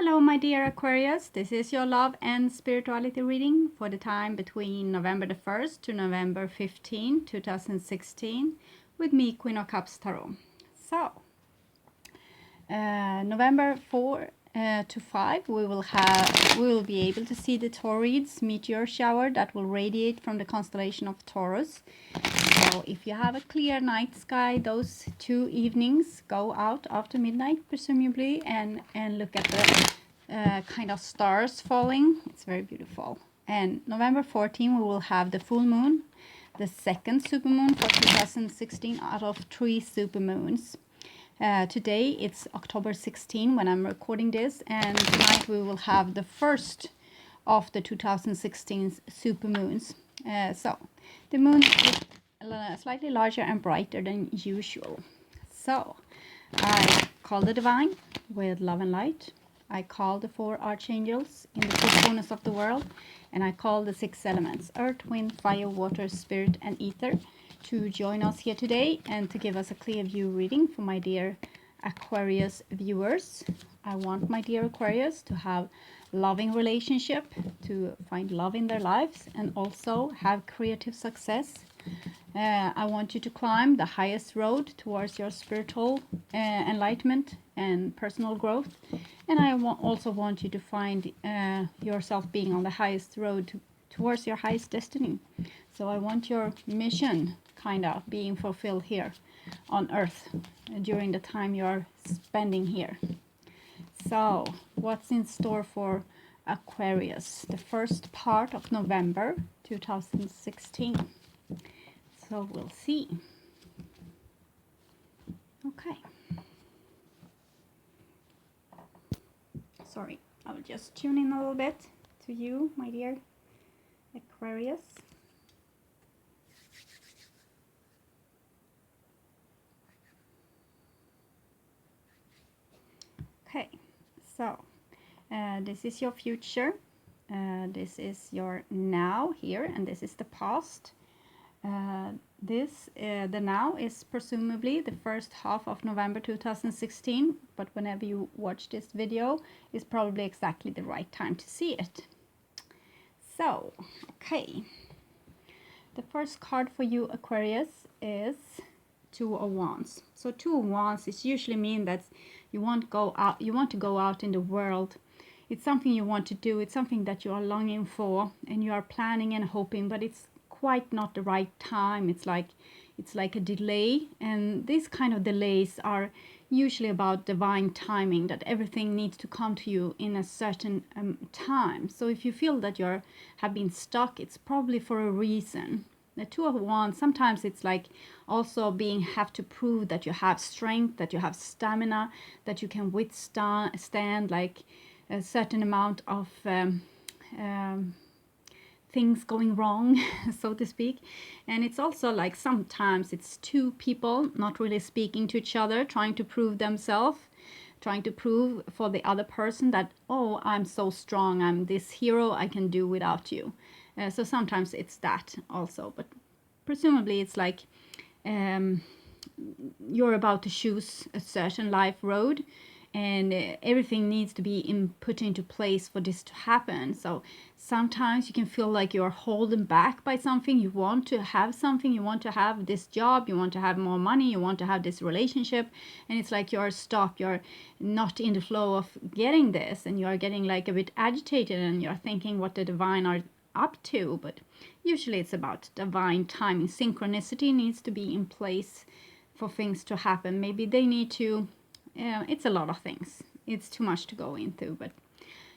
Hello, my dear Aquarius. This is your love and spirituality reading for the time between November the 1st to November 15, 2016, with me, Queen of Cups Tarot. So, November 4 to 5, we will be able to see the Taurids meteor shower that will radiate from the constellation of Taurus. So if you have a clear night sky those 2 evenings, go out after midnight presumably and look at the kind of stars falling. It's very beautiful. And November 14 we will have the full moon, the second supermoon for 2016 out of 3 supermoons. Today it's October 16 when I'm recording this, and tonight we will have the first of the 2016 supermoons. So the moon is slightly larger and brighter than usual. So I call the divine with love and light. I call the 4 archangels in the 4 corners of the world, and I call the 6 elements, earth, wind, fire, water, spirit and ether, to join us here today and to give us a clear view reading for my dear Aquarius viewers. I want my dear Aquarius to have loving relationship, to find love in their lives, and also have creative success. I want you to climb the highest road towards your spiritual enlightenment and personal growth. And I also want you to find yourself being on the highest road towards your highest destiny. So I want your mission kind of being fulfilled here on earth during the time you're spending here. So what's in store for Aquarius, the first part of November 2016? So we'll see. Okay. Sorry, I will just tune in a little bit to you, my dear Aquarius. Okay, so this is your future, this is your now here, and this is the past. The now is presumably the first half of November 2016, but whenever you watch this video is probably exactly the right time to see it. So, okay. The first card for you, Aquarius, is 2 of Wands. So 2 of Wands is usually mean that you want to go out in the world. It's something you want to do, it's something that you are longing for and you are planning and hoping, but it's quite not the right time. It's like a delay, and these kind of delays are usually about divine timing, that everything needs to come to you in a certain time. So if you feel that you have been stuck, it's probably for a reason. The 2 of Wands, sometimes it's like also have to prove that you have strength, that you have stamina, that you can withstand like a certain amount of things going wrong, so to speak. And it's also like sometimes it's 2 people not really speaking to each other, trying to prove themselves, trying to prove for the other person that, oh, I'm so strong, I'm this hero, I can do without you. So sometimes it's that also, but presumably it's like you're about to choose a certain life road, and everything needs to be put into place for this to happen. So sometimes you can feel like you're holding back by something. You want to have something, you want to have this job, you want to have more money, you want to have this relationship, and it's like you're stopped, you're not in the flow of getting this, and you're getting like a bit agitated, and you're thinking what the divine are up to. But usually it's about divine timing. Synchronicity needs to be in place for things to happen. Maybe they need to it's a lot of things, it's too much to go into, but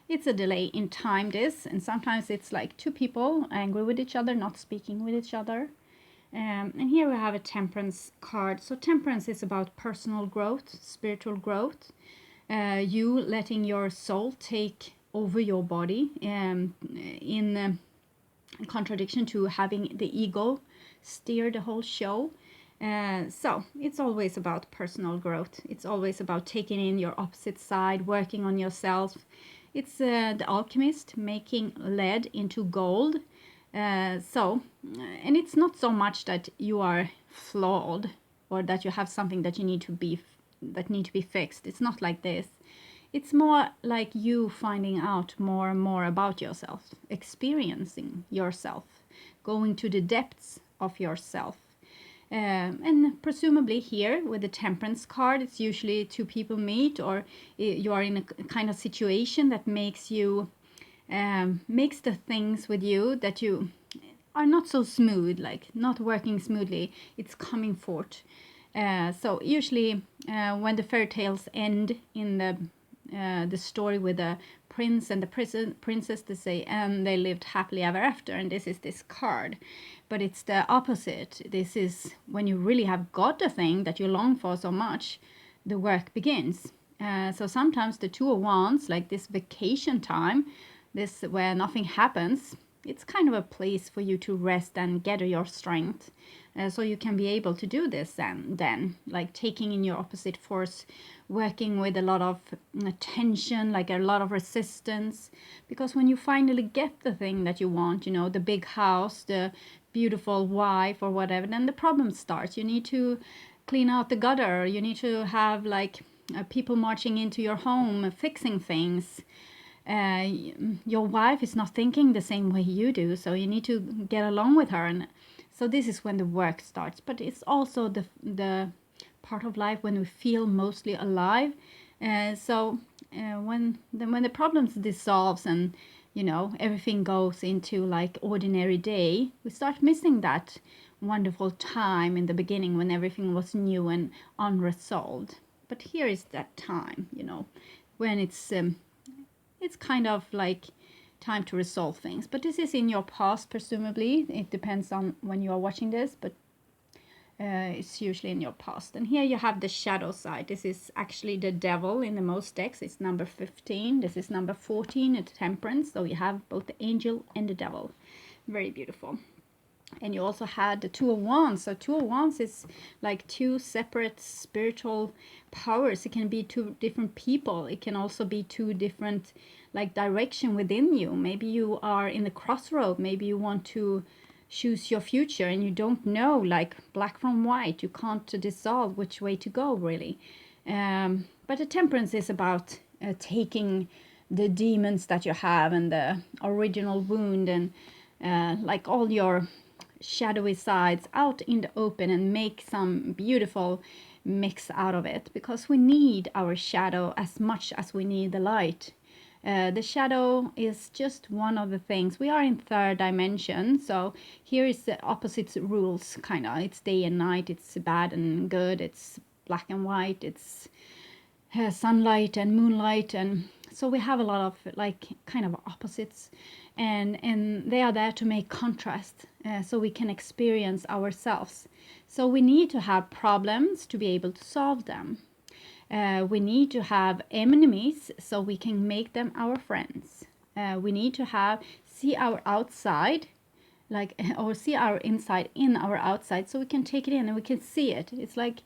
it's a delay in time, this. And sometimes it's like 2 people angry with each other, not speaking with each other. And here we have a Temperance card. So Temperance is about personal growth, spiritual growth, you letting your soul take over your body, in contradiction to having the ego steer the whole show. So it's always about personal growth. It's always about taking in your opposite side, working on yourself. It's the alchemist making lead into gold. And it's not so much that you are flawed or that you have something that need to be fixed. It's not like this. It's more like you finding out more and more about yourself, experiencing yourself, going to the depths of yourself. And presumably here with the Temperance card, it's usually two people meet, or you are in a kind of situation that makes you makes the things with you that you are not so smooth, like not working smoothly. It's coming forth. So usually when the fairy tales end in the story with the prince and the princess, they say, and they lived happily ever after, and this is this card. But it's the opposite. This is when you really have got the thing that you long for so much, the work begins. So sometimes the Two of Wands, like this vacation time, this where nothing happens, it's kind of a place for you to rest and gather your strength. So you can be able to do this and then, like taking in your opposite force, working with a lot of tension, like a lot of resistance. Because when you finally get the thing that you want, you know, the big house, the beautiful wife or whatever, then the problem starts. You need to clean out the gutter. You need to have like people marching into your home, fixing things. Your wife is not thinking the same way you do, so you need to get along with her, and so this is when the work starts. But it's also the part of life when we feel mostly alive. So when the problems dissolves and you know everything goes into like ordinary day, we start missing that wonderful time in the beginning when everything was new and unresolved. But here is that time, you know, when it's kind of like time to resolve things. But this is in your past, presumably. It depends on when you are watching this, but it's usually in your past. And here you have the shadow side. This is actually the devil in the most decks. It's number 15. This is number 14 at Temperance. So you have both the angel and the devil. Very beautiful. And you also had the Two of Wands. So Two of Wands is like two separate spiritual powers. It can be two different people. It can also be two different like direction within you. Maybe you are in the crossroad. Maybe you want to choose your future and you don't know, like black from white. You can't dissolve which way to go, really. But the Temperance is about taking the demons that you have and the original wound and like all your shadowy sides out in the open and make some beautiful mix out of it, because we need our shadow as much as we need the light. The shadow is just one of the things. We are in third dimension, so here is the opposite rules, kind of. It's day and night, it's bad and good, it's black and white, it's sunlight and moonlight, and so we have a lot of like kind of opposites, and they are there to make contrast, so we can experience ourselves. So we need to have problems to be able to solve them. We need to have enemies so we can make them our friends. We need to see our outside, like, or see our inside in our outside, so we can take it in and we can see it. It's like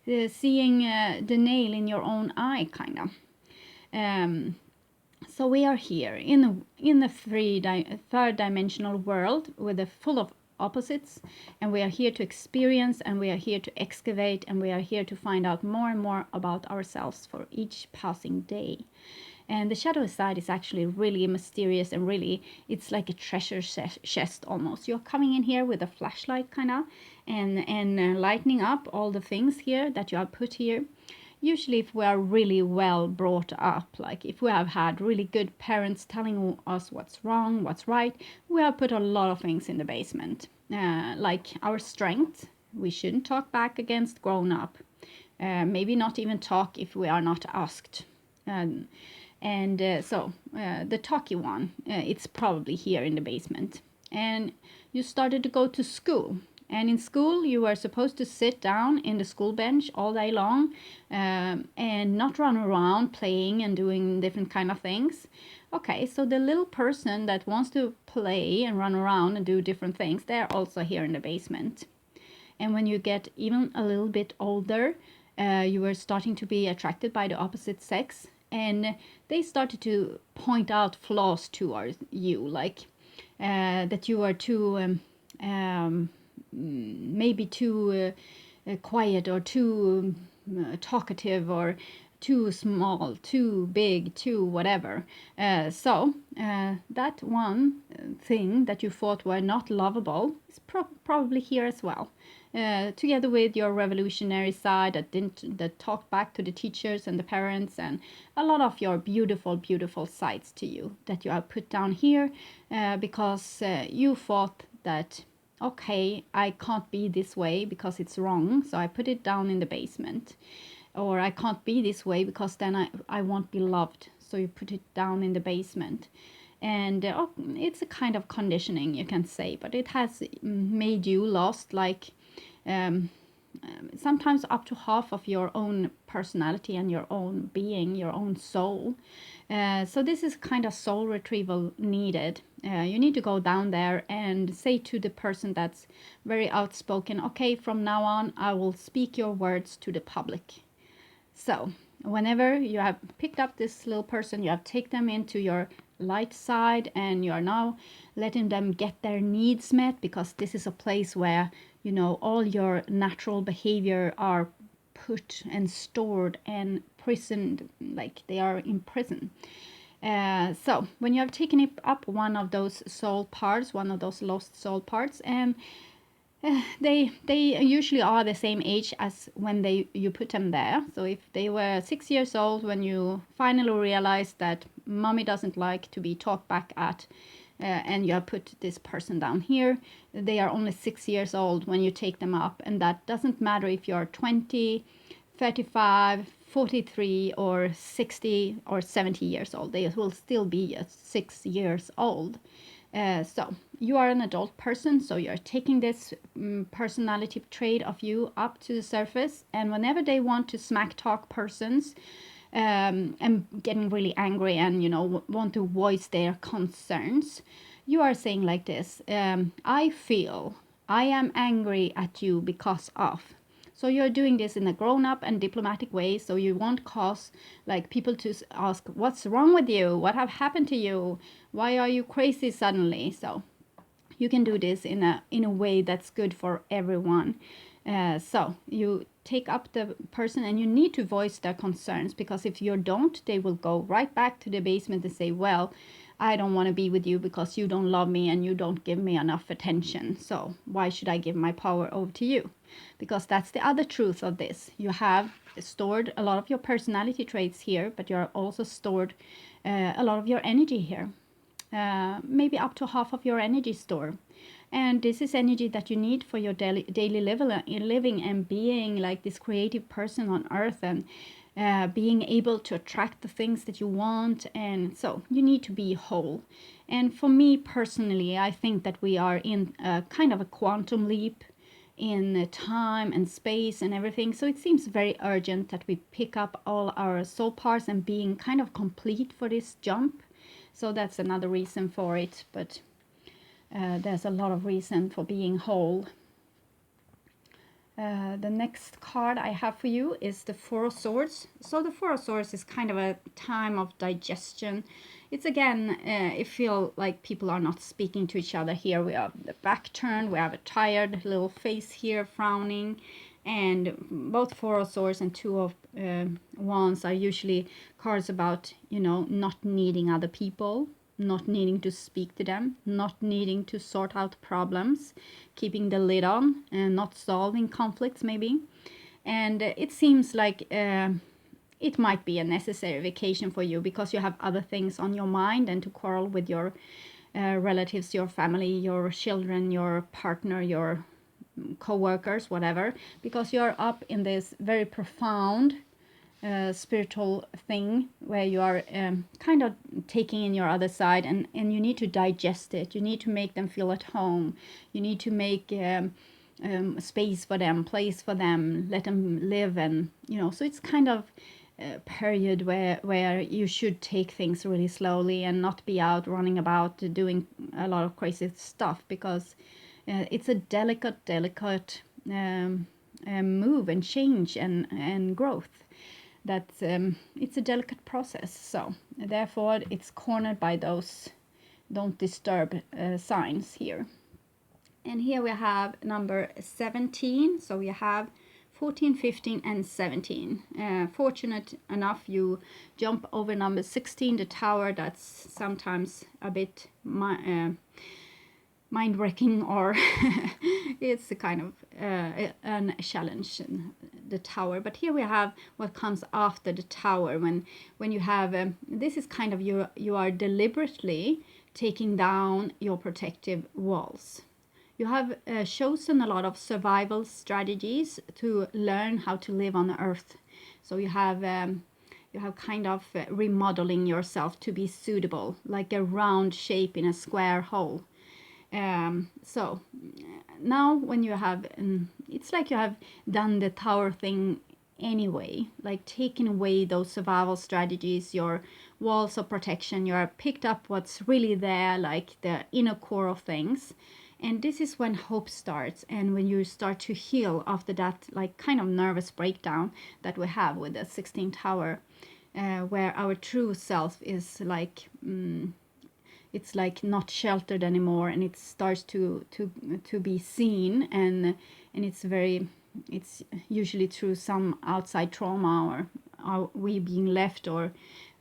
seeing the nail in your own eye, kind of. So we are here in the third dimensional world with a full of opposites, and we are here to experience, and we are here to excavate, and we are here to find out more and more about ourselves for each passing day. And the shadow side is actually really mysterious, and really it's like a treasure chest almost. You're coming in here with a flashlight, kind of, and lighting up all the things here that you have put here. Usually if we are really well brought up, like if we have had really good parents telling us what's wrong, what's right, we have put a lot of things in the basement. Like our strength, we shouldn't talk back against grown up. Maybe not even talk if we are not asked. So the talky one, it's probably here in the basement. And you started to go to school. And in school, you were supposed to sit down in the school bench all day long and not run around playing and doing different kind of things. Okay, so the little person that wants to play and run around and do different things, they're also here in the basement. And when you get even a little bit older, you were starting to be attracted by the opposite sex. And they started to point out flaws towards you, like that you are too... maybe too quiet or too talkative or too small, too big, too whatever. So that one thing that you thought were not lovable is probably here as well. Together with your revolutionary side that talked back to the teachers and the parents, and a lot of your beautiful sides to you that you have put down here because you thought that, okay, I can't be this way because it's wrong, so I put it down in the basement. Or I can't be this way because then I won't be loved, so you put it down in the basement. And it's a kind of conditioning, you can say, but it has made you lost like sometimes up to half of your own personality and your own being, your own soul. So this is kind of soul retrieval needed. You need to go down there and say to the person that's very outspoken, okay, from now on I will speak your words to the public. So whenever you have picked up this little person, you have taken them into your light side, and you are now letting them get their needs met, because this is a place where, you know, all your natural behavior are put and stored and prisoned, like they are in prison. So when you have taken up one of those soul parts, one of those lost soul parts, and they usually are the same age as when you put them there. So if they were 6 years old when you finally realized that mommy doesn't like to be talked back at, and you have put this person down here, they are only 6 years old when you take them up, and that doesn't matter if you're 20, 35, 43 or 60 or 70 years old. They will still be 6 years old. So you are an adult person, so you're taking this personality trait of you up to the surface, and whenever they want to smack talk persons and getting really angry and, you know, want to voice their concerns, you are saying like this, I feel I am angry at you because of. So you're doing this in a grown-up and diplomatic way, so you won't cause like people to ask, what's wrong with you? What have happened to you? Why are you crazy suddenly? So you can do this in a way that's good for everyone. So you take up the person and you need to voice their concerns, because if you don't, they will go right back to the basement and say, well, I don't want to be with you because you don't love me and you don't give me enough attention. So why should I give my power over to you? Because that's the other truth of this. You have stored a lot of your personality traits here, but you're also stored a lot of your energy here. Maybe up to half of your energy store. And this is energy that you need for your daily living and being like this creative person on earth, and being able to attract the things that you want. And so you need to be whole. And for me personally, I think that we are in a kind of a quantum leap in time and space and everything. So it seems very urgent that we pick up all our soul parts and being kind of complete for this jump. So that's another reason for it, but there's a lot of reason for being whole. The next card I have for you is the Four of Swords. So the Four of Swords is kind of a time of digestion. It's again, it feels like people are not speaking to each other here. We have the back turned, we have a tired little face here frowning, and both Four of Swords and Two of Wands are usually cards about, you know, not needing other people, not needing to speak to them, not needing to sort out problems, keeping the lid on, and not solving conflicts maybe. And it seems like it might be a necessary vacation for you because you have other things on your mind than to quarrel with your relatives, your family, your children, your partner, your co-workers, whatever, because you're up in this very profound spiritual thing where you are kind of taking in your other side, and you need to digest it. You need to make them feel at home. You need to make space for them, place for them, let them live, and, you know, so it's kind of a period where you should take things really slowly and not be out running about doing a lot of crazy stuff, because it's a delicate move and change and growth. That's it's a delicate process. So therefore it's cornered by those don't disturb signs here. And here we have number 17. So we have 14, 15 and 17. Fortunate enough you jump over number 16, the tower. That's sometimes a bit mind-wrecking, or it's a kind of a challenge, the tower. But here we have what comes after the tower, when you have this is kind of you are deliberately taking down your protective walls. You have chosen a lot of survival strategies to learn how to live on Earth. So you have kind of remodeling yourself to be suitable, like a round shape in a square hole. So now when you have, it's like you have done the tower thing anyway, like taking away those survival strategies, your walls of protection, you are picked up what's really there, like the inner core of things. And this is when hope starts, and when you start to heal after that, like kind of nervous breakdown that we have with the 16th tower, where our true self is like, it's like not sheltered anymore, and it starts to be seen, and it's usually through some outside trauma, or we being left, or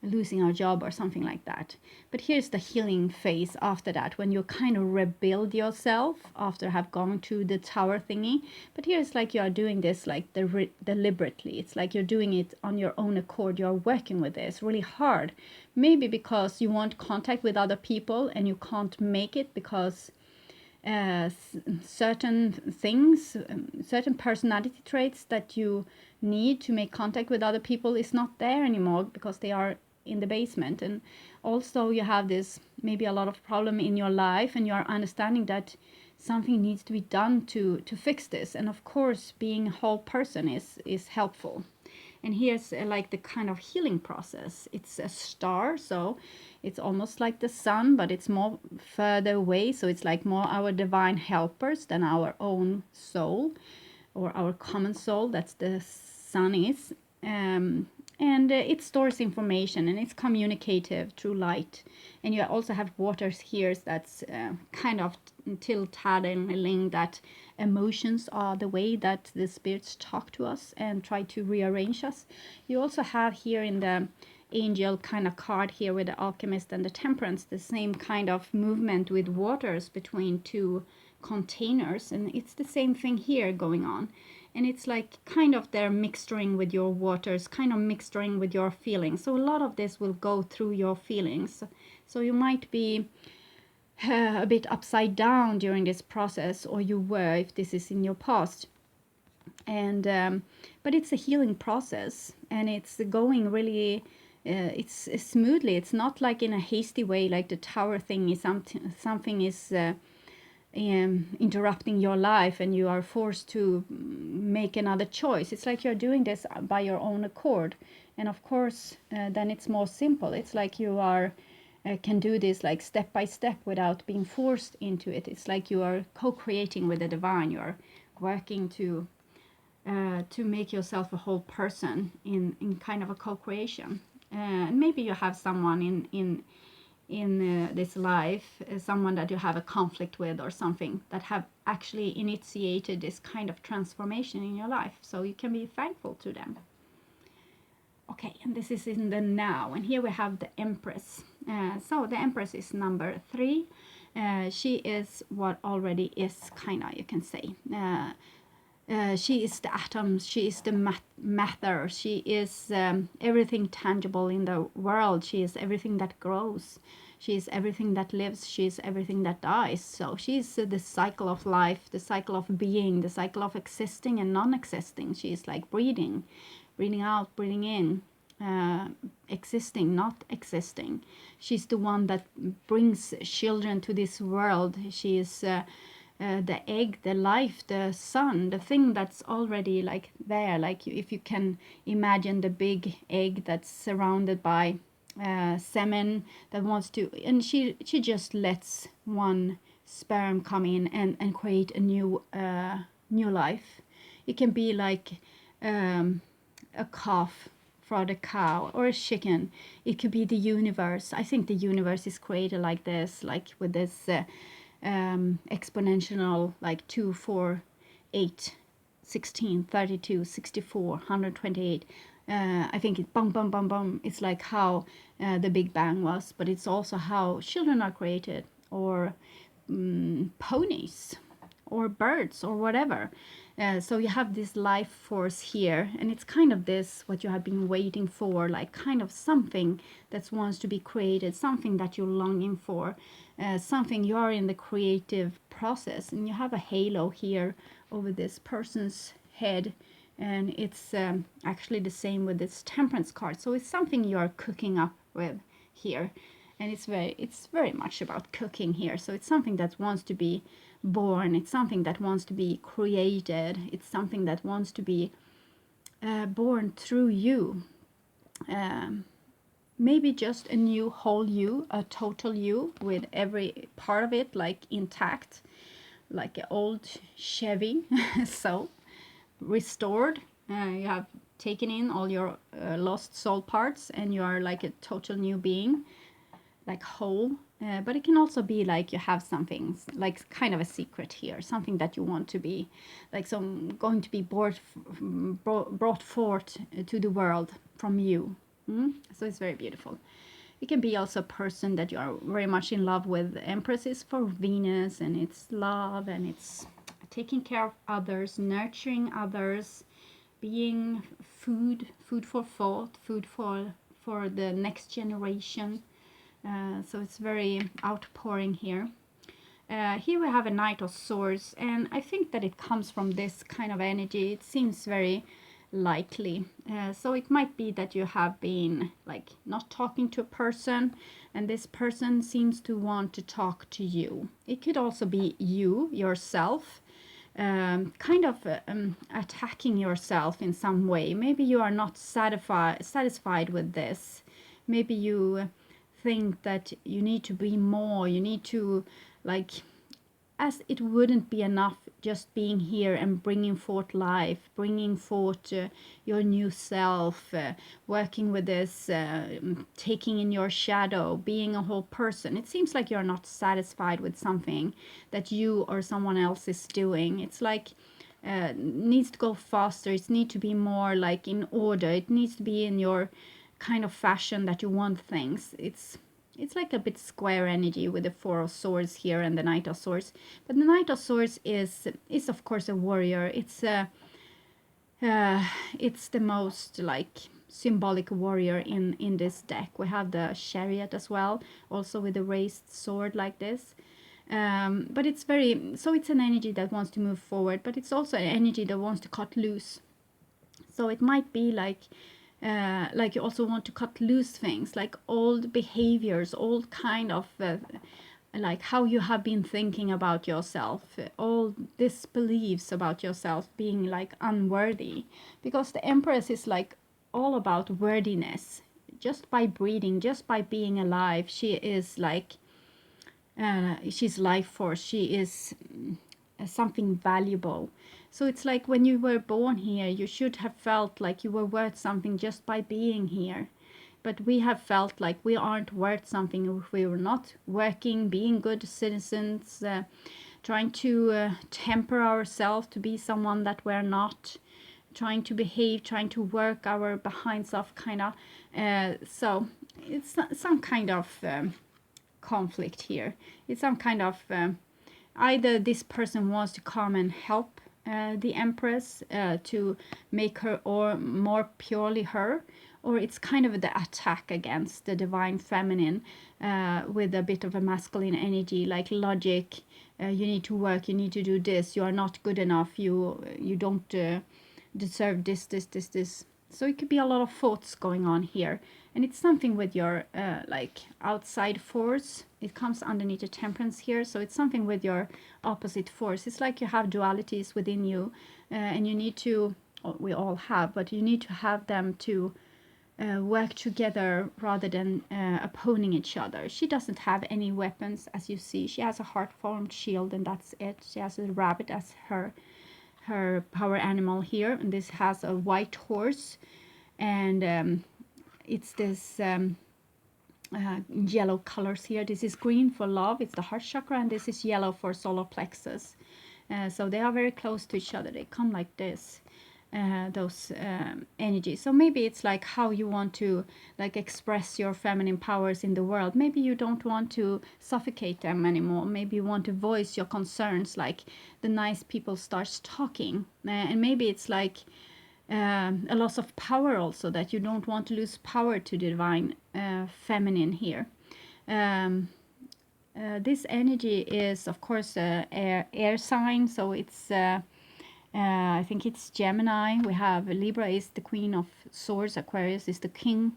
losing our job, or something like that. But here's the healing phase after that, when you kind of rebuild yourself after have gone to the tower thingy. But here's like you are doing this like deliberately. It's like you're doing it on your own accord. You're working with this really hard, maybe because you want contact with other people and you can't make it because certain things, certain personality traits that you need to make contact with other people is not there anymore because they are in the basement. And also you have this maybe a lot of problem in your life, and you are understanding that something needs to be done to fix this. And of course being a whole person is helpful. And here's like the kind of healing process. It's a star, so it's almost like the sun, but it's more further away. So it's like more our divine helpers than our own soul, or our common soul. That's the sun is. And it stores information, and it's communicative through light. And you also have waters here that's kind of telling that emotions are the way that the spirits talk to us and try to rearrange us. You also have here in the angel kind of card here with the alchemist and the temperance, the same kind of movement with waters between two containers, and it's the same thing here going on. And it's like kind of they're mixturing with your waters, kind of mixturing with your feelings. So a lot of this will go through your feelings. So you might be a bit upside down during this process, or you were if this is in your past. And but it's a healing process, and it's going really it's smoothly. It's not like in a hasty way, like the tower thing is something is interrupting your life and you are forced to make another choice. It's like you're doing this by your own accord. And of course then it's more simple. It's like you are can do this like step by step without being forced into it. It's like you are co-creating with the divine. You are working to make yourself a whole person in kind of a co-creation. And maybe you have someone in this life, someone that you have a conflict with or something, that have actually initiated this kind of transformation in your life. So you can be thankful to them. Okay, and this is in the now. And here we have the Empress. So the Empress is number 3. She is what already is, kind of, you can say. She is the atoms, she is the matter, she is everything tangible in the world, she is everything that grows, she is everything that lives, she is everything that dies. So she is the cycle of life, the cycle of being, the cycle of existing and non-existing. She is like breathing out, breathing in, existing, not existing. She's the one that brings children to this world. She is the egg, the life, the sun, the thing that's already like there. Like if you can imagine the big egg that's surrounded by semen that wants to, and she just lets one sperm come in and create a new life. It can be like a calf for the cow, or a chicken. It could be the universe. I think the universe is created like this, like with this exponential, like 2, 4, 8 16, 32, 64, 128. I think it bum bum bum bum. It's like how the Big Bang was, but it's also how children are created, or ponies, or birds, or whatever. So you have this life force here, and it's kind of this what you have been waiting for, like kind of something that wants to be created, something that you're longing for, something you are in the creative process, and you have a halo here over this person's head, and it's actually the same with this Temperance card. So it's something you are cooking up with here, and it's very much about cooking here. So it's something that wants to be born, it's something that wants to be created, it's something that wants to be born through you. Maybe just a new whole you, a total you, with every part of it like intact, like an old Chevy. So restored, you have taken in all your lost soul parts, and you are like a total new being, like whole. But it can also be like you have something like kind of a secret here, something that you want to be like some going to be brought forth to the world from you. So it's very beautiful. It can be also a person that you are very much in love with. Empress is for Venus, and it's love, and it's taking care of others, nurturing others, being food for thought, food for the next generation. So it's very outpouring here. Here we have a Knight of Swords, and I think that it comes from this kind of energy. It seems very likely. So it might be that you have been like not talking to a person, and this person seems to want to talk to you. It could also be you yourself, kind of attacking yourself in some way. Maybe you are not satisfied with this. Maybe you think that you need to be more, you need to, like, as it wouldn't be enough just being here and bringing forth life, bringing forth your new self, working with this, taking in your shadow, being a whole person. It seems like you're not satisfied with something that you or someone else is doing. It's like needs to go faster. It needs to be more like in order. It needs to be in your kind of fashion that you want things. It's like a bit square energy with the Four of Swords here and the Knight of Swords. But the Knight of Swords is of course a warrior. It's the most like symbolic warrior in this deck. We have the Chariot as well, also with a raised sword like this. But it's it's an energy that wants to move forward, but it's also an energy that wants to cut loose. So it might be like you also want to cut loose things, like old behaviors, old kind of like how you have been thinking about yourself, all these beliefs about yourself being like unworthy, because the Empress is like all about worthiness. Just by breathing, just by being alive, she is like she's life force. She is something valuable. So it's like when you were born here, you should have felt like you were worth something just by being here. But we have felt like we aren't worth something if we were not working, being good citizens, trying to temper ourselves to be someone that we're not, trying to behave, trying to work our behinds off, kind of. So it's some kind of conflict here. It's some kind of either this person wants to come and help the Empress to make her or more purely her, or it's kind of the attack against the divine feminine with a bit of a masculine energy, like logic. You need to work, you need to do this, you are not good enough, you don't deserve this. So it could be a lot of thoughts going on here, and it's something with your like outside force. It comes underneath the Temperance here, so it's something with your opposite force. It's like you have dualities within you, and you need to, we all have, but you need to have them to work together rather than opposing each other. She doesn't have any weapons, as you see. She has a heart-formed shield, and that's it. She has a rabbit as her power animal here, and this has a white horse, and it's this yellow colors here. This is green for love, it's the heart chakra, and this is yellow for solar plexus. So they are very close to each other. They come like this, those energies. So maybe it's like how you want to like express your feminine powers in the world. Maybe you don't want to suffocate them anymore. Maybe you want to voice your concerns, like the nice people starts talking. And maybe it's like a loss of power also, that you don't want to lose power to the divine feminine here. This energy is, of course, air sign, so it's I think it's Gemini. We have Libra is the Queen of Swords, Aquarius is the King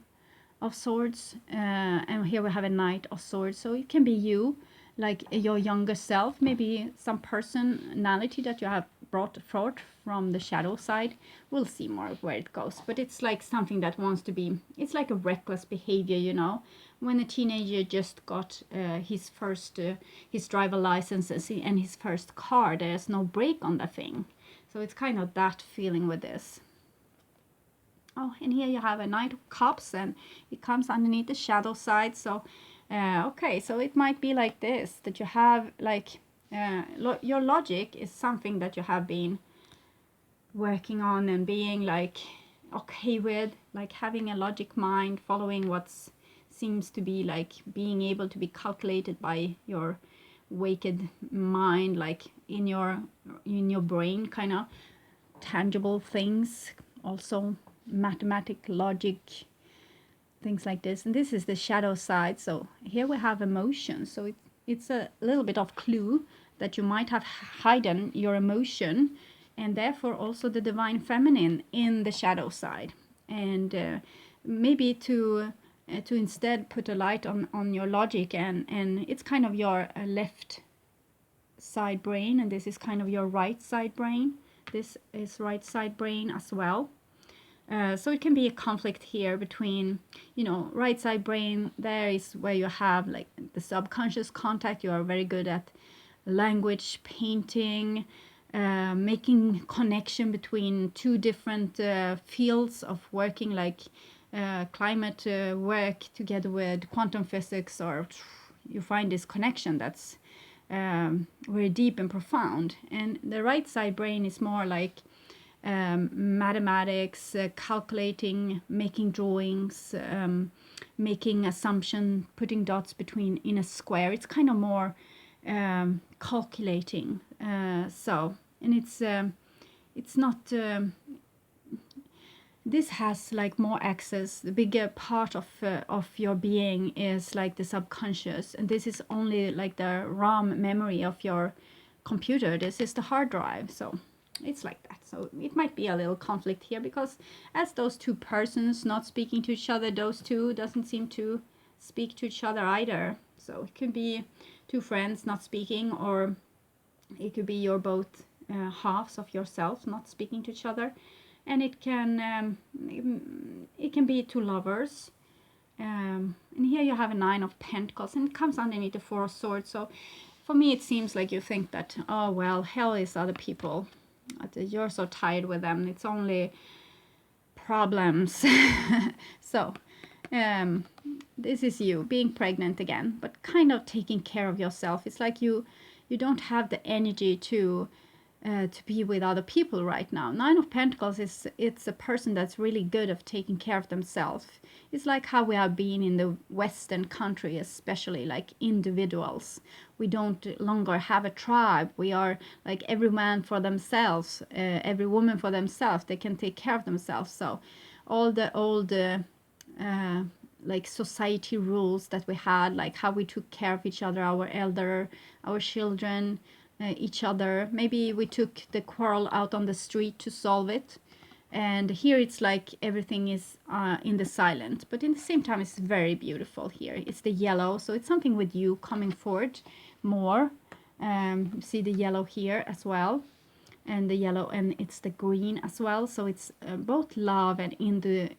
of Swords, and here we have a Knight of Swords. So it can be you, like your younger self, maybe some personality that you have brought forth from the shadow side. We'll see more where it goes, but it's like something that wants to be, it's like a reckless behavior, you know, when a teenager just got his first his driver license and his first car. There's no brake on the thing, so it's kind of that feeling with this. Oh, and here you have a Knight of Cups, and it comes underneath the shadow side. So okay, so it might be like this, that you have like your logic is something that you have been working on and being like okay with, like having a logic mind, following what seems to be like being able to be calculated by your waked mind, like in your brain, kind of tangible things, also mathematic logic, things like this. And this is the shadow side. So here we have emotions, so it's a little bit of clue that you might have hidden your emotion, and therefore also the divine feminine in the shadow side. And maybe to instead put a light on your logic, and it's kind of your left side brain, and this is kind of your right side brain. This is right side brain as well. So it can be a conflict here between, you know, right side brain, there is where you have like the subconscious contact. You are very good at language, painting, making connection between two different fields of working, like climate work together with quantum physics, or you find this connection that's very deep and profound. And the right side brain is more like mathematics, calculating, making drawings, making assumption, putting dots between in a square. It's kind of more calculating. So, and it's not. This has like more access. The bigger part of your being is like the subconscious, and this is only like the RAM memory of your computer. This is the hard drive. So it's like that. So it might be a little conflict here, because as those two persons not speaking to each other, those two doesn't seem to speak to each other either. So it could be two friends not speaking, or it could be your both halves of yourself not speaking to each other. And it can be two lovers. And here you have a Nine of Pentacles, and it comes underneath the Four of Swords. So for me it seems like you think that, oh well, hell is other people, you're so tired with them, it's only problems. So this is you being pregnant again, but kind of taking care of yourself. It's like you don't have the energy to be with other people right now. Nine of Pentacles it's a person that's really good at taking care of themselves. It's like how we have been in the Western country, especially like individuals. We don't longer have a tribe. We are like every man for themselves, every woman for themselves. They can take care of themselves. So all the old like society rules that we had, like how we took care of each other, our elder, our children, each other. Maybe we took the quarrel out on the street to solve it, and here it's like everything is in the silent, but in the same time it's very beautiful. Here it's the yellow, so it's something with you coming forward more. You see the yellow here as well, and the yellow, and it's the green as well. So it's both love and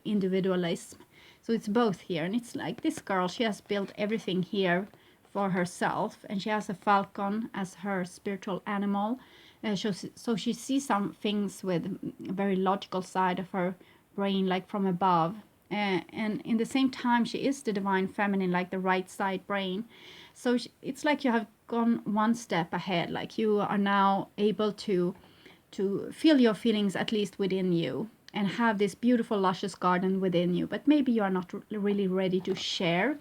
individualism. So it's both here, and it's like this girl, she has built everything here for herself, and she has a falcon as her spiritual animal. So she sees some things with a very logical side of her brain, like from above. And in the same time, she is the divine feminine, like the right side brain. So it's like you have gone one step ahead. Like you are now able to feel your feelings at least within you and have this beautiful luscious garden within you, but maybe you are not really ready to share.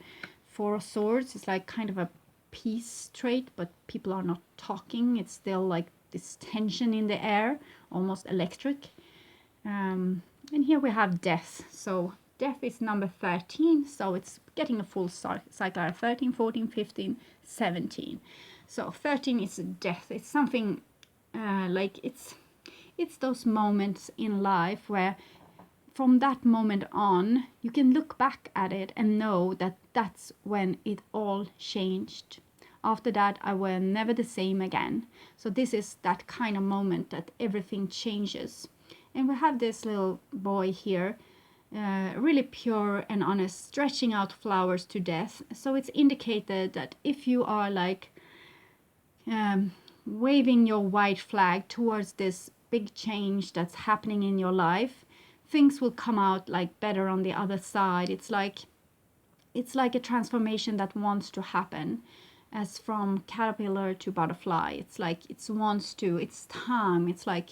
Four of Swords is like kind of a peace trait, but people are not talking. It's still like this tension in the air, almost electric. And here we have Death. So Death is number 13, so it's getting a full cycle. 13, 14, 15, 17. So 13 is Death. It's something like it's those moments in life where from that moment on you can look back at it and know that that's when it all changed. After that I were never the same again. So this is that kind of moment that everything changes. And we have this little boy here, really pure and honest, stretching out flowers to death. So it's indicated that if you are like waving your white flag towards this big change that's happening in your life, things will come out like better on the other side. It's like a transformation that wants to happen, as from caterpillar to butterfly. It's like it's time. It's like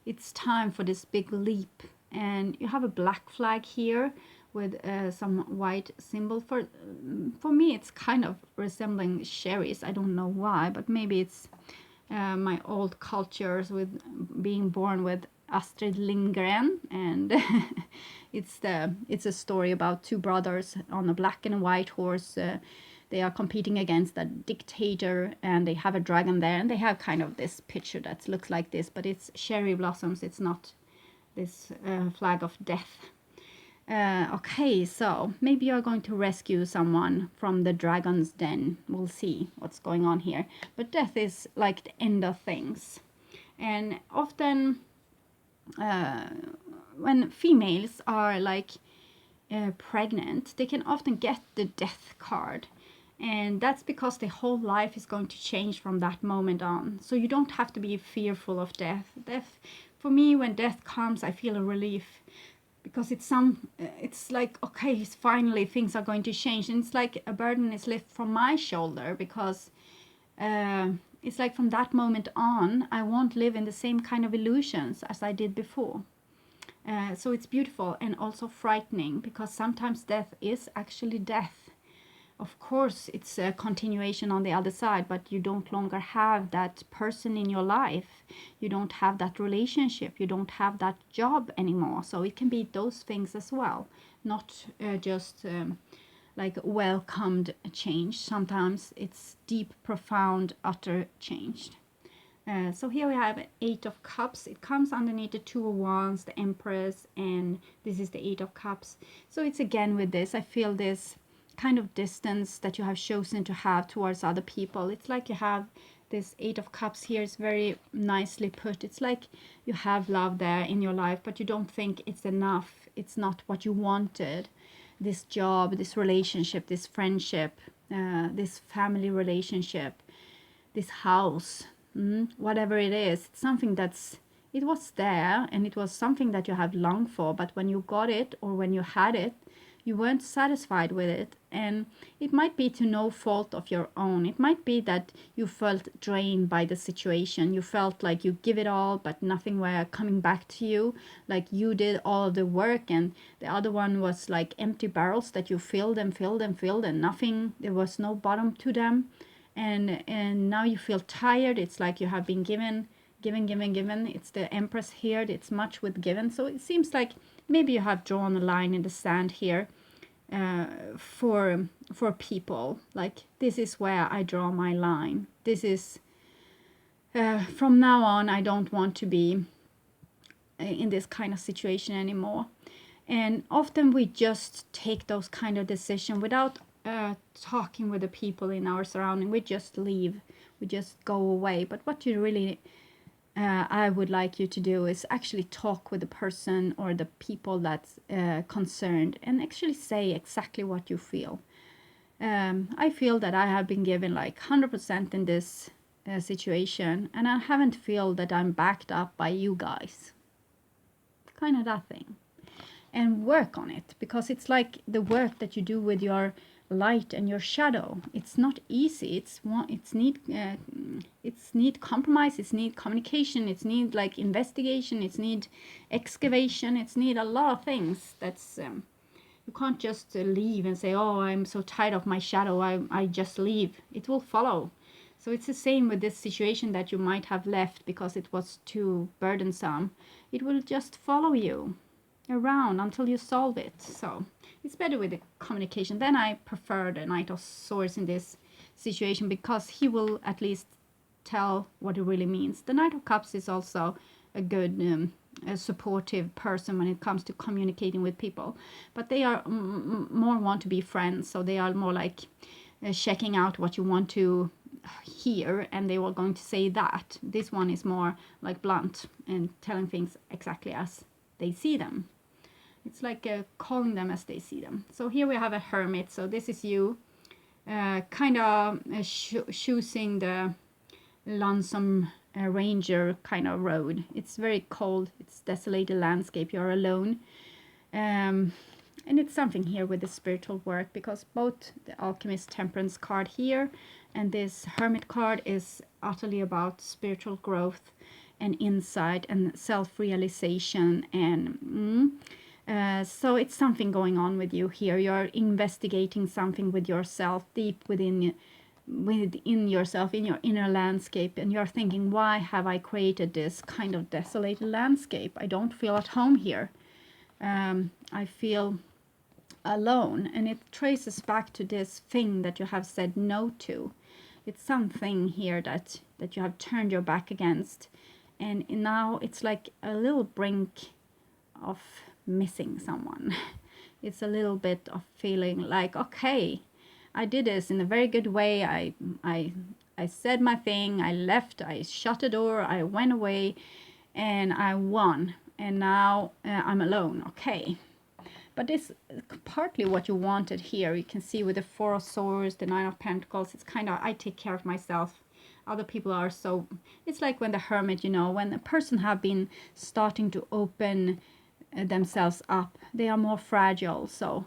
it's time for this big leap. And you have a black flag here with some white symbol. For me it's kind of resembling cherries. I don't know why, but maybe it's my old cultures with being born with Astrid Lindgren, and it's a story about two brothers on a black and a white horse. They are competing against a dictator, and they have a dragon there, and they have kind of this picture that looks like this, but it's cherry blossoms. It's not this flag of death. Okay, so maybe you're going to rescue someone from the dragon's den. We'll see what's going on here. But death is like the end of things. And often when females are like pregnant, they can often get the death card. And that's because their whole life is going to change from that moment on. So you don't have to be fearful of death. For me, when death comes, I feel a relief. Because it's like, okay, finally things are going to change. And it's like a burden is lifted from my shoulder, because it's like from that moment on, I won't live in the same kind of illusions as I did before. So it's beautiful and also frightening, because sometimes death is actually death. Of course, it's a continuation on the other side, but you don't longer have that person in your life. You don't have that relationship. You don't have that job anymore. So it can be those things as well, not just like welcomed change. Sometimes it's deep, profound, utter change. So here we have 8 of Cups. It comes underneath the 2 of Wands, the Empress, and this is the 8 of Cups. So it's again with this, I feel this kind of distance that you have chosen to have towards other people. It's like you have this 8 of Cups here. It's very nicely put. It's like you have love there in your life, but you don't think it's enough. It's not what you wanted. This job, this relationship, this friendship, this family relationship, this house, whatever it is, it's something it was there, and it was something that you have longed for, but when you got it or when you had it, you weren't satisfied with it. And it might be to no fault of your own. It might be that you felt drained by the situation. You felt like you give it all, but nothing were coming back to you. Like you did all the work, and the other one was like empty barrels that you filled and filled and filled, and nothing, there was no bottom to them. And now you feel tired. It's like you have been given. It's the Empress here. It's much with given. So it seems like maybe you have drawn a line in the sand here for people. Like, this is where I draw my line. This is from now on, I don't want to be in this kind of situation anymore. And often we just take those kind of decisions without talking with the people in our surrounding. We just leave. We just go away. But what you really I would like you to do is actually talk with the person or the people that's concerned, and actually say exactly what you feel. I feel that I have been given like 100% in this situation, and I haven't feel that I'm backed up by you guys. Kind of that thing. And work on it, because it's like the work that you do with your light and your shadow. It's not easy. It's need compromise. It's need communication. It's need like investigation. It's need excavation. It's need a lot of things. That's you can't just leave and say, oh, I'm so tired of my shadow, I just leave. It will follow. So it's the same with this situation that you might have left because it was too burdensome. It will just follow you around until you solve it. So it's better with the communication. Then I prefer the Knight of Swords in this situation because he will at least tell what it really means. The Knight of Cups is also a good a supportive person when it comes to communicating with people, but they are more want to be friends, so they are more like checking out what you want to hear, and they were going to say that. This one is more like blunt and telling things exactly as they see them. It's like calling them as they see them. So here we have a Hermit. So this is you kind of choosing the lonesome ranger kind of road. It's very cold, it's desolated landscape, you're alone, and it's something here with the spiritual work, because both the Alchemist Temperance card here and this Hermit card is utterly about spiritual growth and insight and self-realization, and so it's something going on with you here. You're investigating something with yourself, deep within yourself, in your inner landscape, and you're thinking, why have I created this kind of desolated landscape? I don't feel at home here. I feel alone, and it traces back to this thing that you have said no to. It's something here that you have turned your back against, and now it's like a little brink of missing someone. It's a little bit of feeling like, okay, I did this in a very good way. I said my thing, I left, I shut the door, I went away, and I won. And now I'm alone, okay. But this partly what you wanted here. You can see with the Four of Swords, the Nine of Pentacles, it's kind of, I take care of myself. Other people are so, it's like when the Hermit, you know, when a person have been starting to open themselves up, they are more fragile. So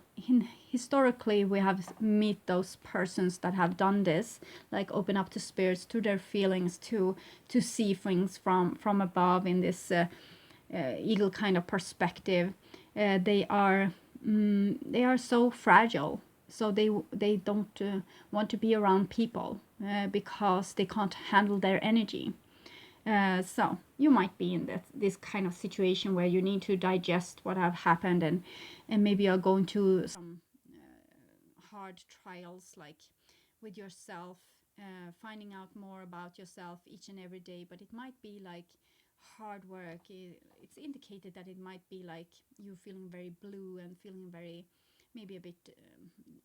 historically we have met those persons that have done this, like open up to spirits, to their feelings, to see things from above in this eagle kind of perspective. They are so fragile, so they don't want to be around people because they can't handle their energy. So you might be in this kind of situation where you need to digest what have happened, and maybe you're going to some hard trials, like with yourself, finding out more about yourself each and every day. But it might be like hard work. It's indicated that it might be like you feeling very blue and feeling very, maybe a bit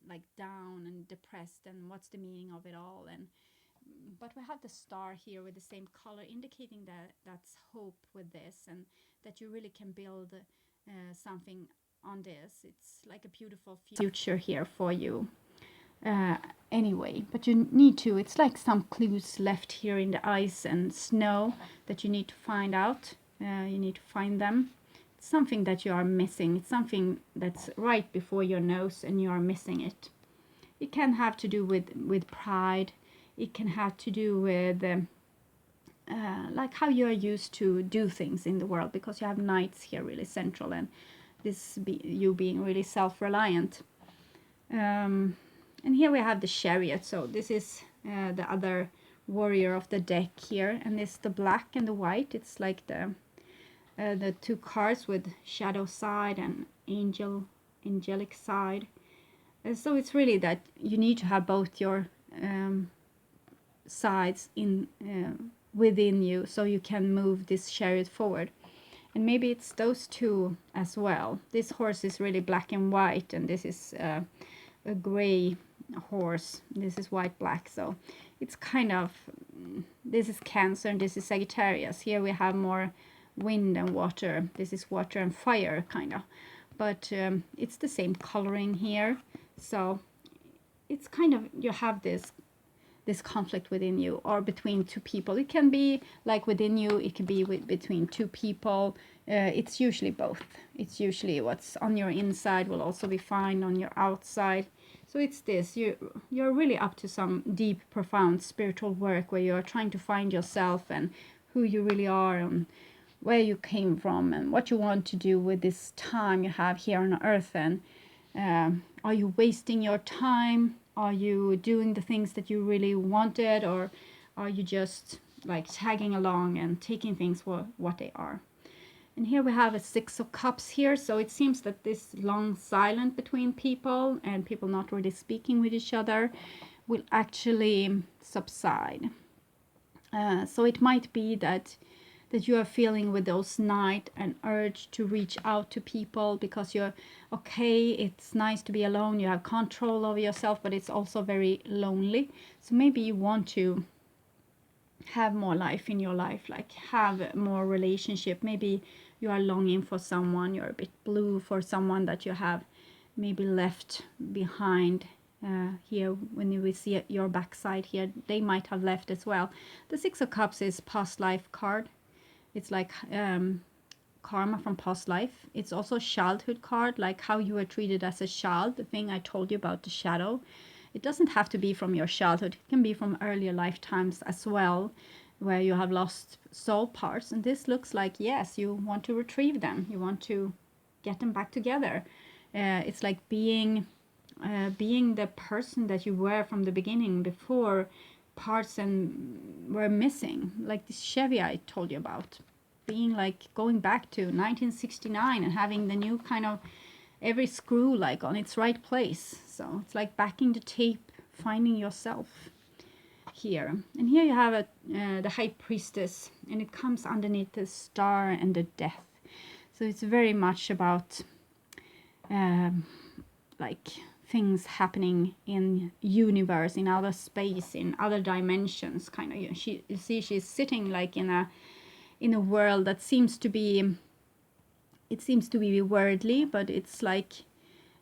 like down and depressed, and what's the meaning of it all. And but we have the star here with the same color, indicating that that's hope with this, and that you really can build something on this. It's like a beautiful future here for you. Anyway, but you need to, it's like some clues left here in the ice and snow that you need to find out. You need to find them. It's something that you are missing. It's something that's right before your nose and you are missing it. It can have to do with pride. It can have to do with like how you are used to do things in the world, because you have knights here really central, and you being really self-reliant. And here we have the Chariot. So this is the other warrior of the deck here, and it's the black and the white. It's like the two cards with shadow side and angelic side. So it's really that you need to have both your sides in within you, so you can move this chariot forward. And maybe it's those two as well. This horse is really black and white, and this is a gray horse. This is white black, so it's kind of, this is Cancer and this is Sagittarius. Here we have more wind and water. This is water and fire kind of, but it's the same coloring here. So it's kind of, you have this conflict within you, or between two people. It can be like within you, it can be between two people. It's usually both. It's usually what's on your inside will also be fine on your outside. So it's this, you're really up to some deep, profound spiritual work where you're trying to find yourself and who you really are and where you came from and what you want to do with this time you have here on earth. And are you wasting your time? Are you doing the things that you really wanted, or are you just like tagging along and taking things for what they are? And here we have a 6 of Cups here, so it seems that this long silence between people and people not really speaking with each other will actually subside. So it might be that you are feeling with those night an urge to reach out to people because you're okay, it's nice to be alone, you have control over yourself, but it's also very lonely. So maybe you want to have more life in your life, like have more relationship. Maybe you are longing for someone, you're a bit blue for someone that you have maybe left behind. Here when you see your backside here, they might have left as well. The 6 of Cups is past life card. It's like karma from past life. It's also a childhood card, like how you were treated as a child, the thing I told you about the shadow. It doesn't have to be from your childhood. It can be from earlier lifetimes as well, where you have lost soul parts. And this looks like, yes, you want to retrieve them. You want to get them back together. It's like being the person that you were from the beginning, before parts and were missing, like this Chevy I told you about, being like going back to 1969 and having the new kind of every screw like on its right place. So it's like backing the tape, finding yourself here. And here you have the High Priestess, and it comes underneath the star and the death. So it's very much about like things happening in universe, in outer space, in other dimensions, kind of. You see she's sitting like in a world that seems to be worldly, but it's like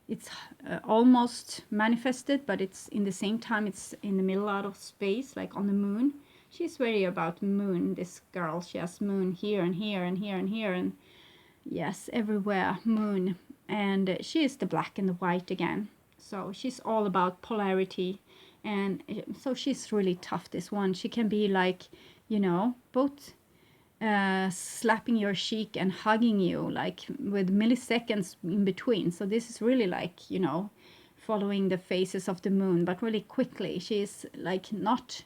it's almost manifested, but it's in the same time it's in the middle out of space, like on the moon. She's very about moon, this girl. She has moon here and here and here and here, and yes, everywhere moon. And she is the black and the white again. So she's all about polarity. And so she's really tough, this one. She can be like, both slapping your cheek and hugging you, like with milliseconds in between. So this is really like, following the phases of the moon, but really quickly. She's like not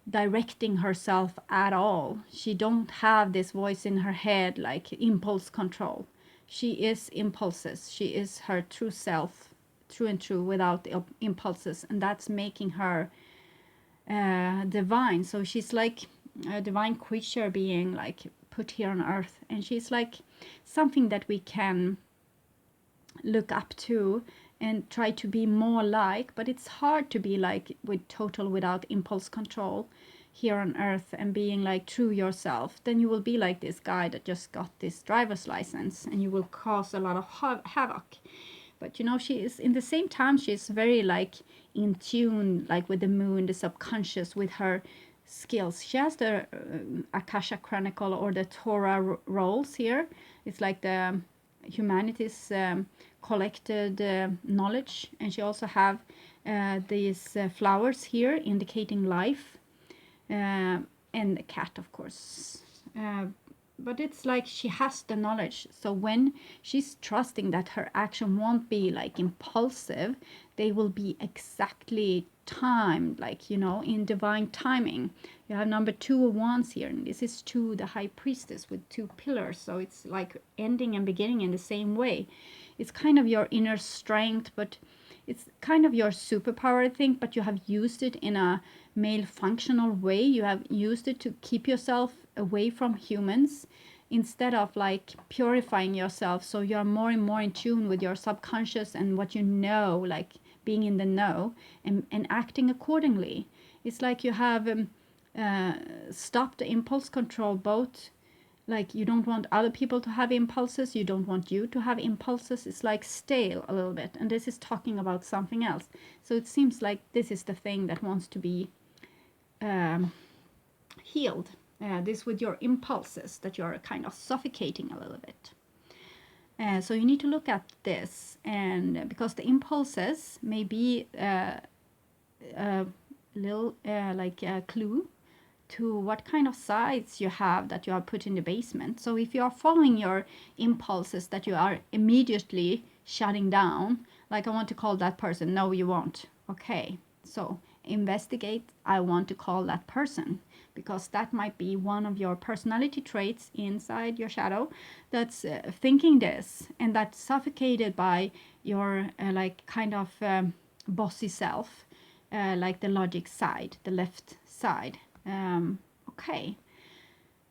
directing herself at all. She don't have this voice in her head, like impulse control. She is impulses. She is her true self, true and true, without impulses, and that's making her divine. So she's like a divine creature being like put here on earth, and she's like something that we can look up to and try to be more like, but it's hard to be like without impulse control here on earth and being like true yourself. Then you will be like this guy that just got this driver's license, and you will cause a lot of havoc. But she is, in the same time, she's very like in tune, like with the moon, the subconscious, with her skills. She has the Akasha Chronicle or the Torah rolls here. It's like the humanity's collected knowledge, and she also have these flowers here indicating life, and the cat, of course. But it's like she has the knowledge. So when she's trusting that her action won't be like impulsive, they will be exactly timed, like, in divine timing. You have number 2 of Wands here, and this is 2, the High Priestess with 2 pillars. So it's like ending and beginning in the same way. It's kind of your inner strength, but it's kind of your superpower, I think, but you have used it in a male functional way. You have used it to keep yourself away from humans instead of like purifying yourself, so you're more and more in tune with your subconscious and what like being in the know and acting accordingly. It's like you have stopped the impulse control, both like you don't want other people to have impulses, you don't want you to have impulses. It's like stale a little bit, and this is talking about something else. So it seems like this is the thing that wants to be healed, this with your impulses, that you're kind of suffocating a little bit. So you need to look at this, and because the impulses may be a little like a clue to what kind of sides you have that you have put in the basement. So if you are following your impulses that you are immediately shutting down, like I want to call that person, no you won't. Okay, so investigate, I want to call that person, because that might be one of your personality traits inside your shadow that's thinking this, and that's suffocated by your like kind of bossy self, like the logic side, the left side. Okay,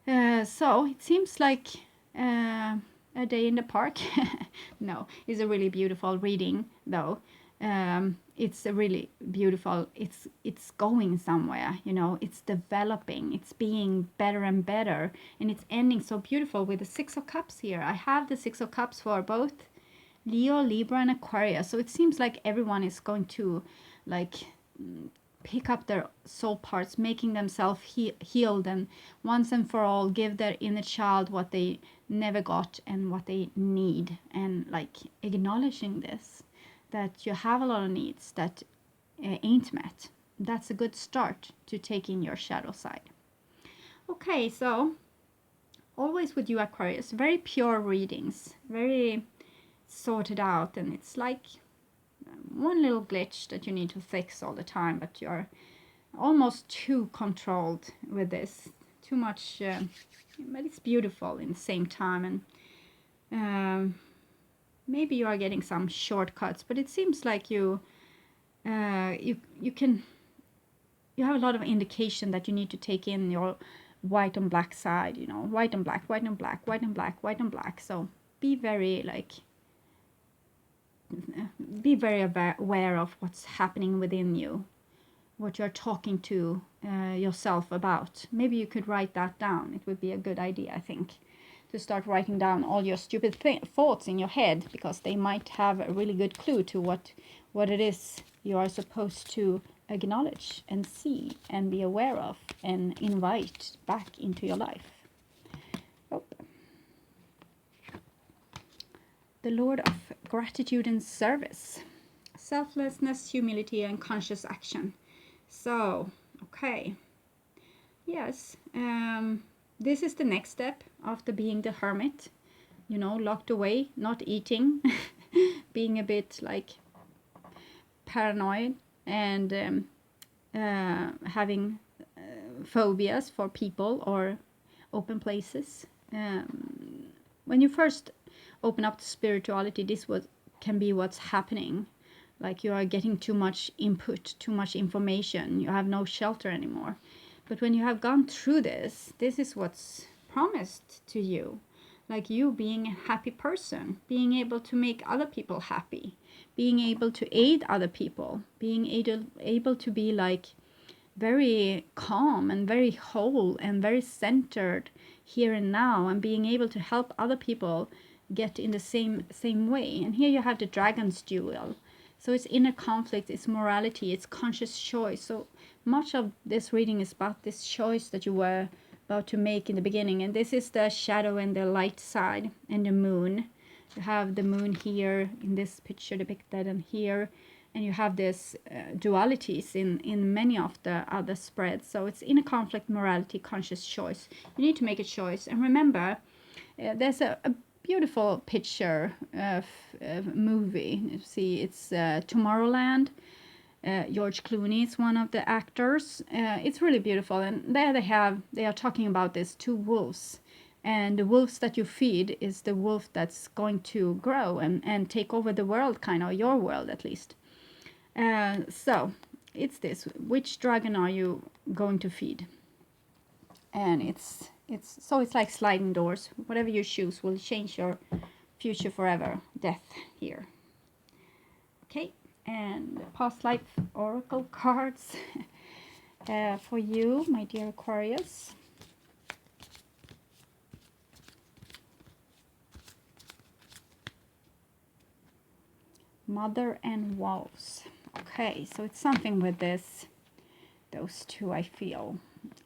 so it seems like a day in the park. No, it's a really beautiful reading though. It's a really beautiful, it's going somewhere, you know, it's developing, it's being better and better, and it's ending so beautiful with the Six of Cups here. I have the Six of Cups for both Leo, Libra, and Aquarius, so it seems like everyone is going to like pick up their soul parts, making themselves healed, and once and for all give their inner child what they never got and what they need, and like acknowledging this, that you have a lot of needs that ain't met. That's a good start to taking your shadow side. Okay, so always with you Aquarius, very pure readings, very sorted out, and it's like one little glitch that you need to fix all the time, but you're almost too controlled with this, too much, but it's beautiful in the same time, and maybe you are getting some shortcuts, but it seems like you have a lot of indication that you need to take in your white and black side, you know, white and black, white and black, white and black, white and black. So be very aware of what's happening within you, what you're talking to yourself about. Maybe you could write that down. It would be a good idea, I think, to start writing down all your stupid thoughts in your head, because they might have a really good clue to what it is you are supposed to acknowledge and see and be aware of and invite back into your life. Oh. The Lord of Gratitude and Service. Selflessness, humility, and conscious action. So, okay. Yes, this is the next step after being the hermit. You know, locked away, not eating, being a bit like paranoid, and having phobias for people or open places. When you first open up to spirituality, this can be what's happening. Like you are getting too much input, too much information, you have no shelter anymore. But when you have gone through this is what's promised to you. Like you being a happy person, being able to make other people happy, being able to aid other people, being able to be like very calm and very whole and very centered here and now, and being able to help other people get in the same way. And here you have the dragon's jewel. So it's inner conflict, it's morality, it's conscious choice. So much of this reading is about this choice that you were about to make in the beginning. And this is the shadow and the light side, and the moon. You have the moon here in this picture depicted, and here, and you have this dualities in many of the other spreads. So it's inner conflict, morality, conscious choice. You need to make a choice. And remember, there's a beautiful picture of movie. You see, it's Tomorrowland. George Clooney is one of the actors. It's really beautiful, and there they are talking about this two wolves, and the wolves that you feed is the wolf that's going to grow and take over the world, kind of your world at least. So it's this: which dragon are you going to feed? And it's like sliding doors. Whatever you choose will change your future forever. Death here. Okay, and past life oracle cards for you, my dear Aquarius. Mother and wolves. Okay, so it's something with those two, I feel.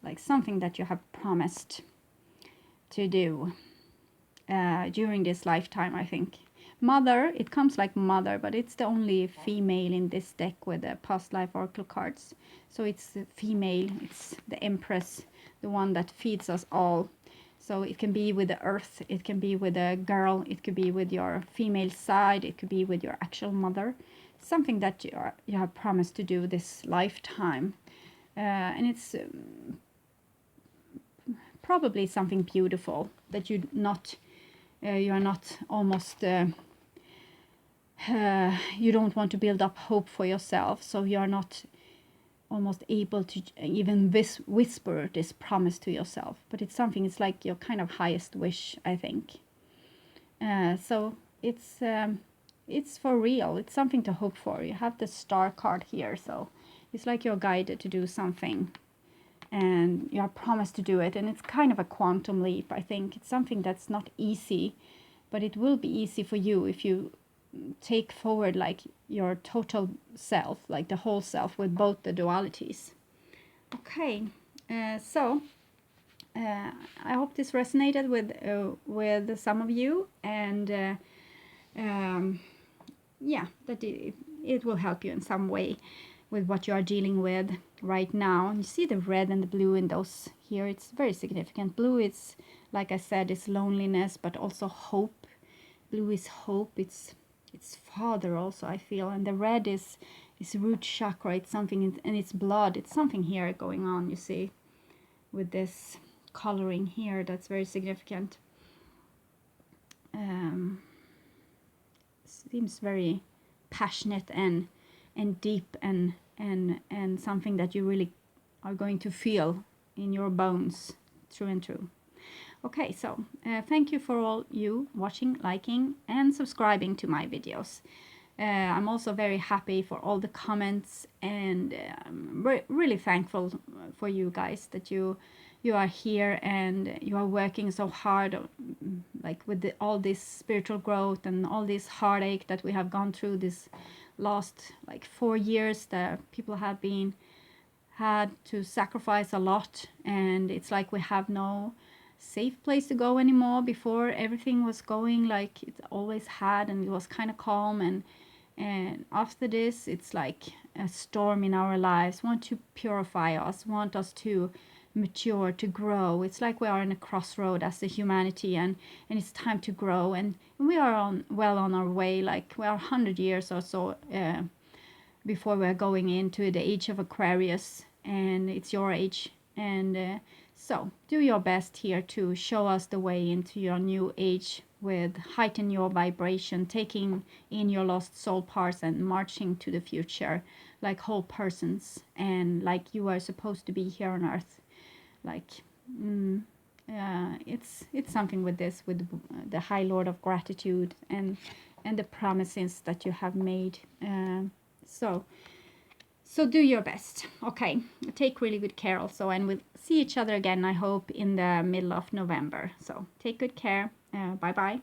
Like something that you have promised to do. during this lifetime, I think. Mother, it comes like mother, but it's the only female in this deck with the past life oracle cards. So it's female, it's the empress, the one that feeds us all. So it can be with the earth, it can be with a girl, it could be with your female side, it could be with your actual mother. Something that you have promised to do this lifetime. And it's probably something beautiful that you are not almost you don't want to build up hope for yourself, so you are not almost able to even whisper this promise to yourself, but it's something, it's like your kind of highest wish, I think. So it's for real, it's something to hope for. You have the star card here, so it's like you're guided to do something and you are promised to do it, and it's kind of a quantum leap. I think it's something that's not easy, but it will be easy for you if you take forward like your total self, like the whole self with both the dualities. Okay, so I hope this resonated with some of you, and yeah, that it will help you in some way with what you are dealing with right now. You see the red and the blue in those here, it's very significant. Blue is, like I said, is loneliness, but also hope. Blue is hope, it's father also, I feel. And the red is root chakra, it's something, and it's blood, it's something here going on, you see, with this coloring here, that's very significant. Seems very passionate and deep and something that you really are going to feel in your bones, true and true. Okay, so thank you for all you watching, liking and subscribing to my videos. I'm also very happy for all the comments, and really thankful for you guys that you are here and you are working so hard, like with all this spiritual growth and all this heartache that we have gone through this last like 4 years. That people have had to sacrifice a lot, and it's like we have no safe place to go anymore. Before, everything was going like it always had, and it was kind of calm, and after this it's like a storm in our lives, want to purify us, want us to mature, to grow. It's like we are in a crossroad as a humanity, and it's time to grow, and we are well on our way. Like we are 100 years or so before we're going into the age of Aquarius, and it's your age. And so do your best here to show us the way into your new age, with heighten your vibration, taking in your lost soul parts and marching to the future like whole persons, and like you are supposed to be here on earth. Like it's something with this, with the High Lord of Gratitude and the promises that you have made. So do your best. Okay, take really good care also, and we'll see each other again, I hope, in the middle of November. So take good care. Bye bye.